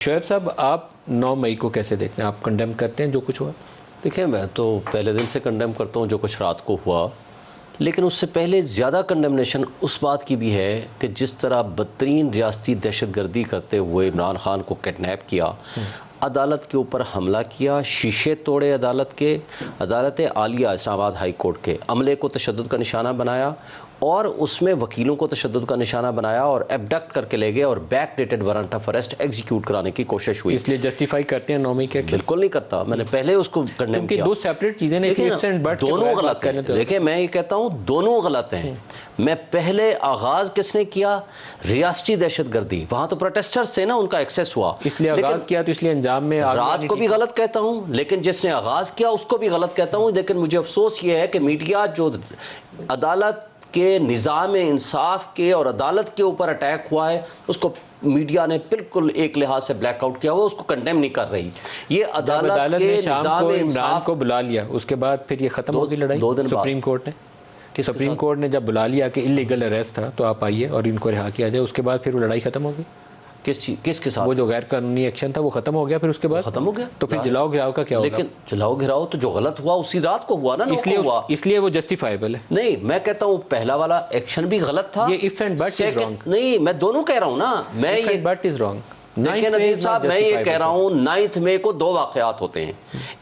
शोएब साहब, आप 9 मई को कैसे देखते हैं? आप कंडेम करते हैं जो कुछ हुआ? देखिए, मैं तो पहले दिन से कंडेम करता हूँ जो कुछ रात को हुआ, लेकिन उससे पहले ज़्यादा कंडेमनेशन उस बात की भी है कि जिस तरह बदतरीन रियासती दहशतगर्दी करते हुए इमरान खान को किडनैप किया, अदालत के ऊपर हमला किया, शीशे तोड़े अदालत के, अदालत आलिया इस्लामाबाद हाई कोर्ट के अमले को तशद्दुद का निशाना बनाया और उसमें वकीलों को तशद्दुद का निशाना बनाया और एबडक्ट करके ले गए और back dated warrant of arrest execute कराने की कोशिश हुई। इसलिए जस्टिफाई करते हैं 9 मई के? बिल्कुल नहीं करता, मैंने पहले उसको कंडेम किया। दो सेपरेट चीज़ें हैं, दोनों गलत हैं। देखिए, मैं ये कहता हूँ दोनों गलत हैं। मैं पहले आगाज किसने किया? रियासती दहशतगर्दी, वहां तो प्रोटेस्टर्स थे ना, उनका एक्सेस हुआ, इसलिए आगाज किया, तो इसलिए अंजाम में रात को भी गलत कहता हूं, लेकिन जिसने आगाज किया उसको भी गलत कहता हूं। लेकिन मुझे अफसोस ये है कि मीडिया जो अदालत के निज़ाम इंसाफ के और अदालत के ऊपर अटैक हुआ है, उसको मीडिया ने बिल्कुल एक लिहाज से ब्लैकआउट किया हुआ, उसको कंडेम नहीं कर रही। ये अदालत के निज़ाम इंसाफ को बुला लिया, उसके बाद फिर ये खत्म हो गई लड़ाई। 2 दिन सुप्रीम कोर्ट ने सुप्रीम कोर्ट ने जब बुला लिया कि इलीगल अरेस्ट था तो आप आइए और इनको रिहा किया जाए, उसके बाद फिर वो लड़ाई खत्म हो गई। किसके साथ? वो जो गैर कानूनी एक्शन था वो खत्म हो गया, फिर उसके बाद खत्म हो गया। तो फिर जलाओ घिराव का क्या होगा? लेकिन जलाओ घिराव तो जो गलत हुआ उसी रात को हुआ ना, इसलिए वो जस्टिफाइबल है। नहीं, मैं कहता हूँ पहला वाला एक्शन भी गलत था। ये if and but is wrong. नहीं, मैं दोनों कह रहा हूँ ना, मैं ये बट इज रॉन्ग। देखिए नदीम साहब, मैं ये कह रहा हूँ 9 मई को 2 वाक़यात होते हैं,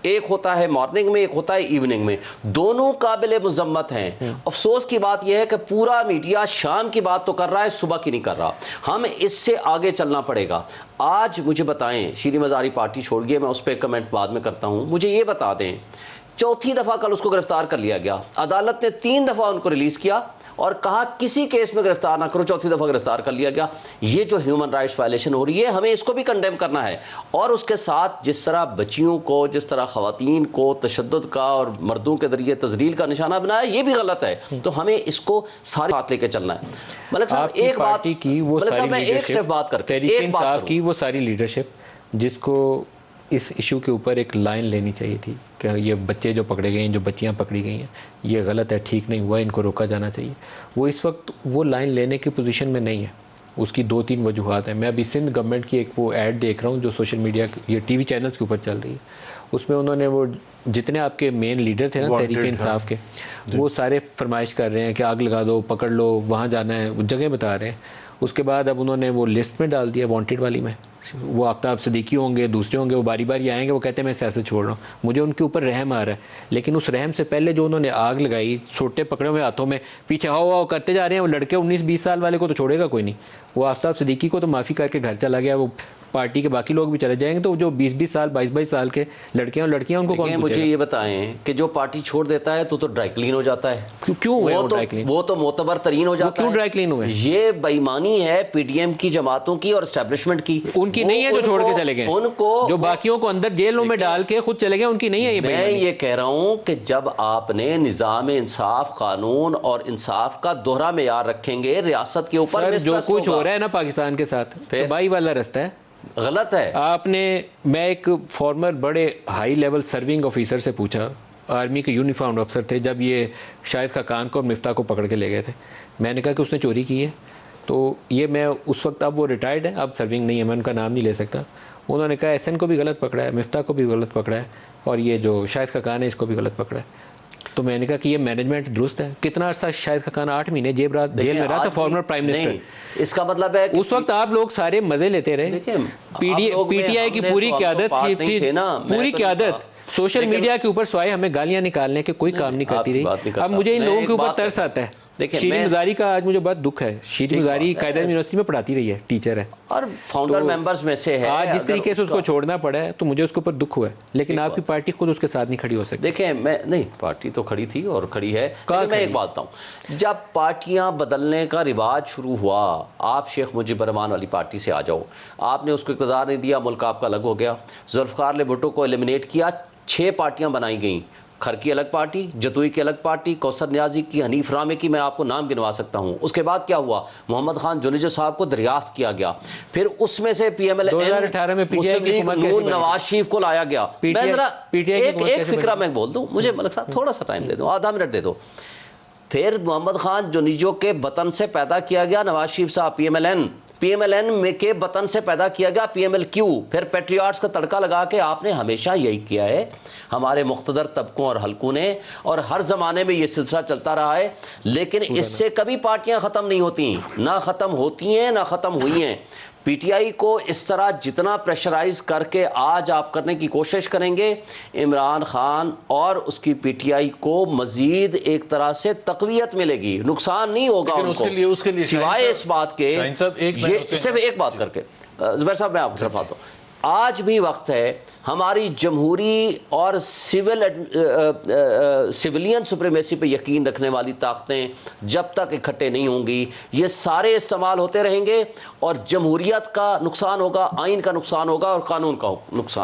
एक होता है मॉर्निंग में, एक होता है इवनिंग में। दोनों काबिल मुज़म्मत हैं। अफसोस की बात यह है कि पूरा मीडिया शाम की बात तो कर रहा है, सुबह की नहीं कर रहा। हम इससे आगे चलना पड़ेगा। आज मुझे बताएं, शीरी मज़ारी पार्टी छोड़िए, मैं उस पर कमेंट बाद में करता हूँ। मुझे ये बता दें, चौथी दफ़ा कल उसको गिरफ्तार कर लिया गया, अदालत ने 3 दफ़ा उनको रिलीज़ किया और कहा किसी केस में गिरफ्तार ना करो, चौथी दफ़ा गिरफ्तार कर लिया गया। ये जो ह्यूमन राइट्स वायलेशन हो रही है, हमें इसको भी कंडेम करना है। और उसके साथ जिस तरह बच्चियों को, जिस तरह ख़वातीन को तशद्दुद का और मर्दों के ज़रिए तज़लील का निशाना बनाया, ये भी गलत है। तो हमें इसको सारे बात लेके चलना है। मलिक साहब, एक बात की वो की वो सारी लीडरशिप जिसको इस इशू के ऊपर एक लाइन लेनी चाहिए थी कि ये बच्चे जो पकड़े गए हैं, जो बच्चियां पकड़ी गई हैं, ये गलत है, ठीक नहीं हुआ, इनको रोका जाना चाहिए। वो इस वक्त वो लाइन लेने की पोजीशन में नहीं है। उसकी 2-3 वजूहात हैं। मैं अभी सिंध गवर्नमेंट की एक वो ऐड देख रहा हूँ जो सोशल मीडिया, ये टीवी चैनल्स के ऊपर चल रही है। उसमें उन्होंने वो जितने आपके मेन लीडर थे ना तहरीक इंसाफ के, वो सारे फरमाइश कर रहे हैं कि आग लगा दो, पकड़ लो, वहाँ जाना है, वो जगह बता रहे हैं। उसके बाद अब उन्होंने वो लिस्ट में डाल दिया, वांटेड वाली में। वो आफ्ताब सिद्दीकी होंगे, दूसरे होंगे, वो बारी बारी आएंगे, वो कहते हैं मैं सियासत छोड़ रहा हूँ। मुझे उनके ऊपर रहम आ रहा है, लेकिन उस रहम से पहले जो उन्होंने आग लगाई, छोटे पकड़े हुए हाथों में पीछे हाव हाव करते जा रहे हैं। वो लड़के 19-20 साल वाले को तो छोड़ेगा कोई नहीं। वो आफ्ताब सिद्दीकी को तो माफ़ी करके घर चला गया, वो पार्टी के बाकी लोग भी चले जाएंगे। तो जो 20-20 साल 22-22 साल के लड़के और लड़कियां, उनको कौन? मुझे ये बताएं कि जो पार्टी छोड़ देता है तो ड्राई क्लीन हो जाता है। क्यों वो तो मोतबर तरीन हो जाता है। क्यों ड्राई क्लीन हुए? ये बेईमानी है पीडीएम की जमातों की और एस्टेब्लिशमेंट की। उनकी नहीं है जो छोड़ के चले गए, उनको जो बाकियों को अंदर जेलों में डाल के खुद चले गए, उनकी नहीं है ये। मैं ये कह रहा हूँ कि जब आपने निज़ाम इंसाफ, कानून और इंसाफ का दोहरा मेयार रखेंगे रियासत के ऊपर, जो कुछ हो रहा है ना पाकिस्तान के साथ, तबाही वाला रास्ता है, गलत है। आपने, मैं एक फॉर्मर बड़े हाई लेवल सर्विंग ऑफिसर से पूछा, आर्मी के यूनिफॉर्म अफसर थे, जब ये शाहिद खाकान को और मिफ्ता को पकड़ के ले गए थे, मैंने कहा कि उसने चोरी की है। तो ये मैं उस वक्त, अब वो रिटायर्ड है, अब सर्विंग नहीं है, मैं उनका नाम नहीं ले सकता। उन्होंने कहा एसएन को भी गलत पकड़ा है, मिफ्ता को भी गलत पकड़ा है, और ये जो शाहिद खाकान है इसको भी गलत पकड़ा है। तो मैंने कहा कि ये मैनेजमेंट दुरुस्त है। कितना अर्सा शाहिद खाकान 8 महीने जेल में रहा था, फॉर्मर प्राइम मिनिस्टर। इसका मतलब है उस वक्त आप लोग सारे मजे लेते रहे। पीटीआई की पूरी क़यादत थी, पूरी क़यादत सोशल मीडिया के ऊपर स्वाय हमें गालियां निकालने के कोई काम नहीं करती रही। अब मुझे इन लोगों के ऊपर तरस आता है। शीरी मज़ारी का आज मुझे बहुत दुख है। शीरी मज़ारी कायदा यूनिवर्सिटी में पढ़ाती रही है, टीचर है और फाउंडर मेंबर्स में से है। आज जिस तरीके से उसको छोड़ना पड़ा है तो मुझे उसके ऊपर दुख हुआ है, लेकिन आपकी पार्टी खुद उसके साथ नहीं खड़ी हो सकती। देखिए, मैं नहीं, पार्टी तो खड़ी थी और खड़ी है। मैं एक बात बताऊं, जब पार्टियां बदलने का रिवाज शुरू हुआ, आप शेख मुजीबर रहमान वाली पार्टी से आ जाओ, आपने उसको इक़्तिदार नहीं दिया, मुल्क आपका अलग हो गया। जुल्फ़िकार भुट्टो को एलिमिनेट किया, 6 पार्टियां बनाई गई। खर की अलग पार्टी, जतुई की अलग पार्टी, कौसर न्याजी की, हनीफ रामे की, मैं आपको नाम गिनवा सकता हूँ। उसके बाद क्या हुआ, मोहम्मद खान जुनेजो साहब को दरियाफ्त किया गया, फिर उसमें से PML 2018 में नवाज शरीफ को लाया गया। मैं जरा एक फिक्रा मैं बोल दूँ, मुझे मलिक साहब थोड़ा सा टाइम दे दो, आधा मिनट दे दो। फिर मोहम्मद खान जुनेजो के वतन से पैदा किया गया नवाज शरीफ साहब, PMLN, PMLN में के बतन से पैदा किया गया PMLQ, फिर पेट्रियाट्स का तड़का लगा के आपने हमेशा यही किया है हमारे मुख्तदर तबकों और हलकों ने, और हर ज़माने में ये सिलसिला चलता रहा है। लेकिन इससे कभी पार्टियां ख़त्म नहीं होती, ना ख़त्म होती हैं ना ख़त्म हुई हैं। PTI को इस तरह जितना प्रेशराइज करके आज आप करने की कोशिश करेंगे, इमरान खान और उसकी PTI को मजीद एक तरह से तकवीयत मिलेगी, नुकसान नहीं होगा उनको, उसके लिए सिवाय इस बात के ये सिर्फ एक बात करके ज़ुबैर साहब मैं आपको सिर्फ आता हूँ, आज भी वक्त है हमारी जमहूरी और सिविलियन सुप्रीमेसी पे यकीन रखने वाली ताकतें जब तक इकट्ठे नहीं होंगी ये सारे इस्तेमाल होते रहेंगे और जमहूरियत का नुकसान होगा, आइन का नुकसान होगा और कानून का नुकसान।